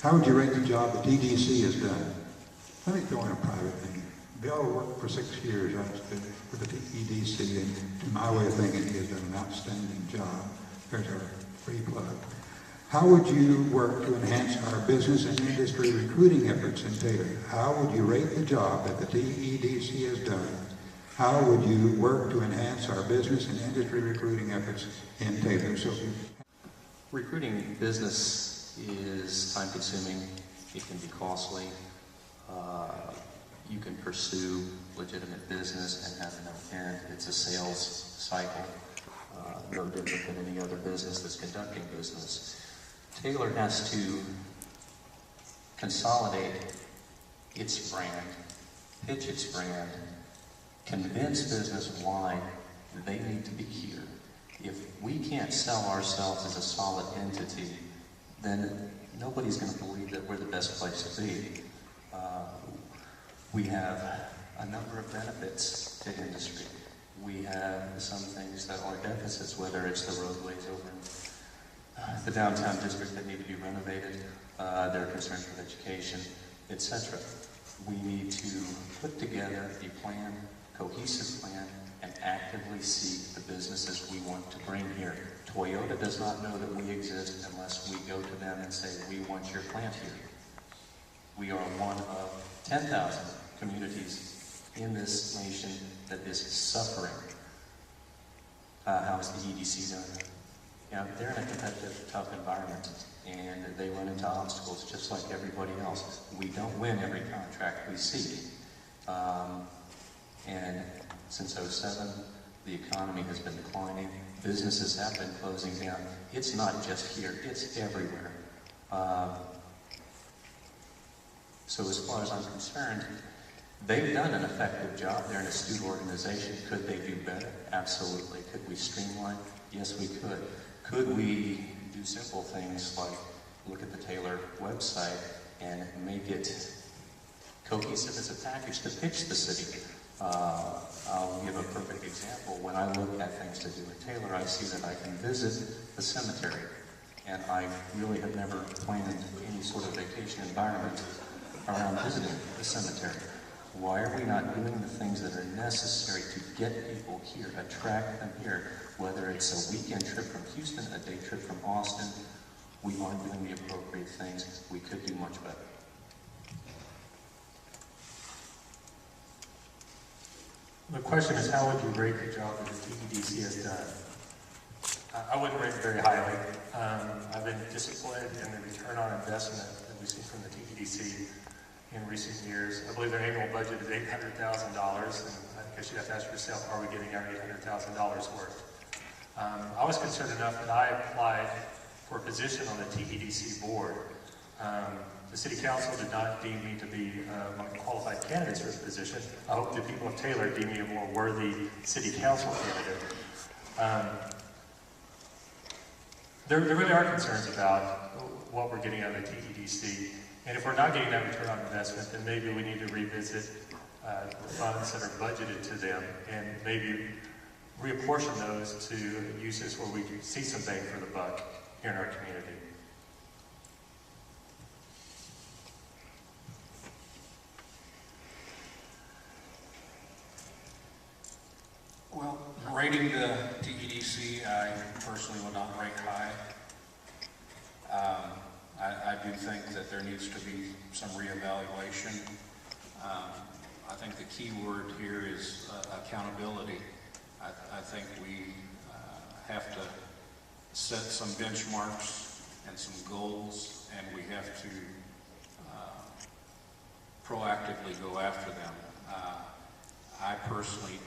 How would you rate the job that TDC has done? Let me throw in a private thing. Bill worked for 6 years with the TEDC, and to my way of thinking, he has done an outstanding job. There's our free plug. How would you work to enhance our business and industry recruiting efforts in Taylor? How would you rate the job that the TEDC has done? How would you work to enhance our business and industry recruiting efforts in Taylor? So, recruiting business is time-consuming. It can be costly. You can pursue legitimate business and have no end. It's a sales cycle, no different than any other business that's conducting business. Taylor has to consolidate its brand, pitch its brand, convince business why they need to be here. If we can't sell ourselves as a solid entity, then nobody's going to believe that we're the best place to be. We have a number of benefits to industry. We have some things that are deficits, whether it's the roadways over in the downtown district that need to be renovated, there are concerns with education, etc. We need to put together a plan, cohesive plan, and actively seek the businesses we want to bring here. Toyota does not know that we exist unless we go to them and say, we want your plant here. We are one of 10,000 communities in this nation that is suffering. How is the EDC done? Yeah, they're in a competitive, tough environment, and they run into obstacles just like everybody else. We don't win every contract we seek. And since '07, the economy has been declining. Businesses have been closing down. It's not just here, it's everywhere. So as far as I'm concerned, they've done an effective job. They're an astute organization. Could they do better? Absolutely. Could we streamline? Yes, we could. Could we do simple things like look at the Taylor website and make it cohesive as a package to pitch the city? I'll give a perfect example. When I look at things to do with Taylor, I see that I can visit the cemetery. And I really have never planned any sort of vacation environment around visiting the cemetery. Why are we not doing the things that are necessary to get people here, attract them here? Whether it's a weekend trip from Houston, a day trip from Austin, we aren't doing the appropriate things. We could do much better. The question is, how would you rate the job that the TEDC has done? I wouldn't rate it very highly. I've been disappointed in the return on investment that we've seen from the TEDC in recent years. I believe their annual budget is $800,000, and I guess you'd have to ask yourself, are we getting our $800,000 worth? I was concerned enough that I applied for a position on the TEDC board. The City Council did not deem me to be one of the qualified candidates for the position. I hope the people of Taylor deem me a more worthy City Council candidate. There really are concerns about what we're getting out of the TEDC. And if we're not getting that return on investment, then maybe we need to revisit the funds that are budgeted to them and maybe reapportion those to uses where we can see some bang for the buck here in our community. Well, rating the TEDC, I personally would not rank high. I do think that there needs to be some reevaluation. I think the key word here is accountability. I think we have to set some benchmarks and some goals, and we have to proactively go after them. I personally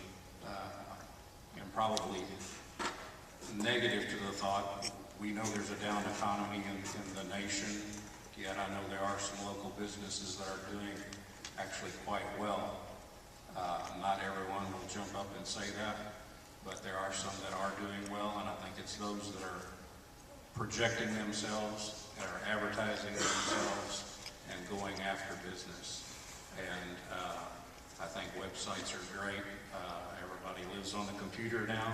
am probably negative to the thought. We know there's a down economy in the nation, yet I know there are some local businesses that are doing actually quite well. Not everyone will jump up and say that, but there are some that are doing well, and I think it's those that are projecting themselves, that are advertising themselves, and going after business. And I think websites are great. Everybody lives on the computer now,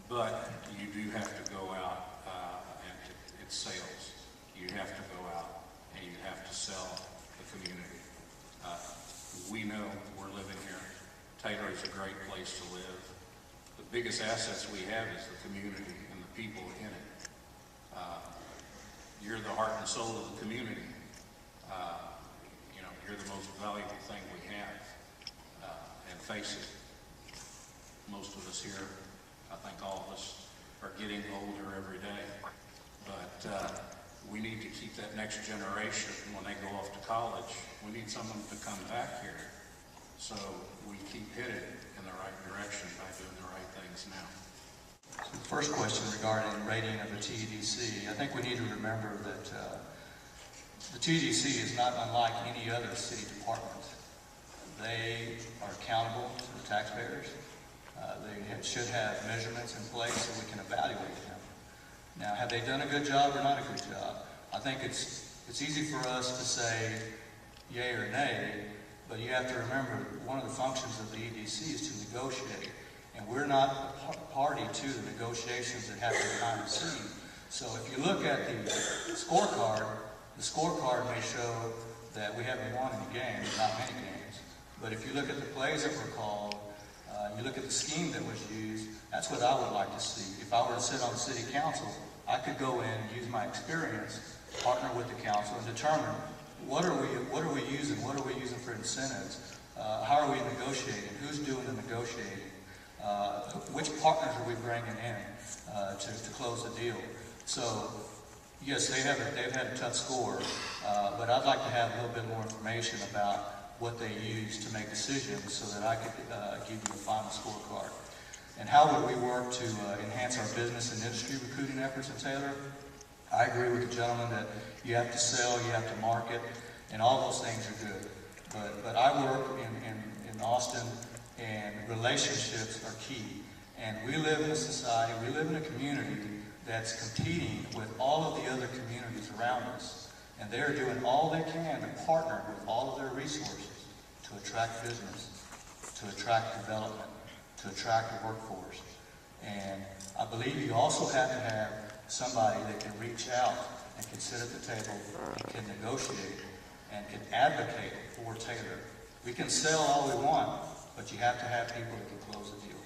but you do have to go out and it's sales. You have to go out and you community. We know we're living here. Taylor is a great place to live. The biggest assets we have is the community and the people in it. You're the heart and soul of the community. You're the most valuable thing we have. And face it, most of us here, I think all of us are getting older every day. But we need to keep that next generation, when they go off to college, we need someone to come back here. So we keep headed in the right direction by doing the right things now. The first question regarding rating of the TEDC, I think we need to remember that the TEDC is not unlike any other city department. They are accountable to the taxpayers. They should have measurements in place so we can evaluate them. Now, have they done a good job or not a good job? I think it's easy for us to say yay or nay, but you have to remember one of the functions of the EDC is to negotiate. And we're not a party to the negotiations that happen behind the scenes. So if you look at the scorecard may show that we haven't won any games, not many games. But if you look at the plays that were called, you look at the scheme that was used, that's what I would like to see. If I were to sit on the city council, I could go in and use my experience, partner with the council, and determine what are we using for incentives, how are we negotiating, who's doing the negotiating, which partners are we bringing in to close the deal. So yes, they've had a tough score, but I'd like to have a little bit more information about what they use to make decisions so that I could give you a final scorecard. And how would we work to enhance our business and industry recruiting efforts in Taylor? I agree with the gentleman that you have to sell, you have to market, and all those things are good. But I work in Austin, and relationships are key. And we live in a society, we live in a community that's competing with all of the other communities around us. And they're doing all they can to partner with all of their resources to attract business, to attract development, to attract the workforce. And I believe you also have to have somebody that can reach out and can sit at the table and can negotiate and can advocate for Taylor. We can sell all we want, but you have to have people that can close the deal.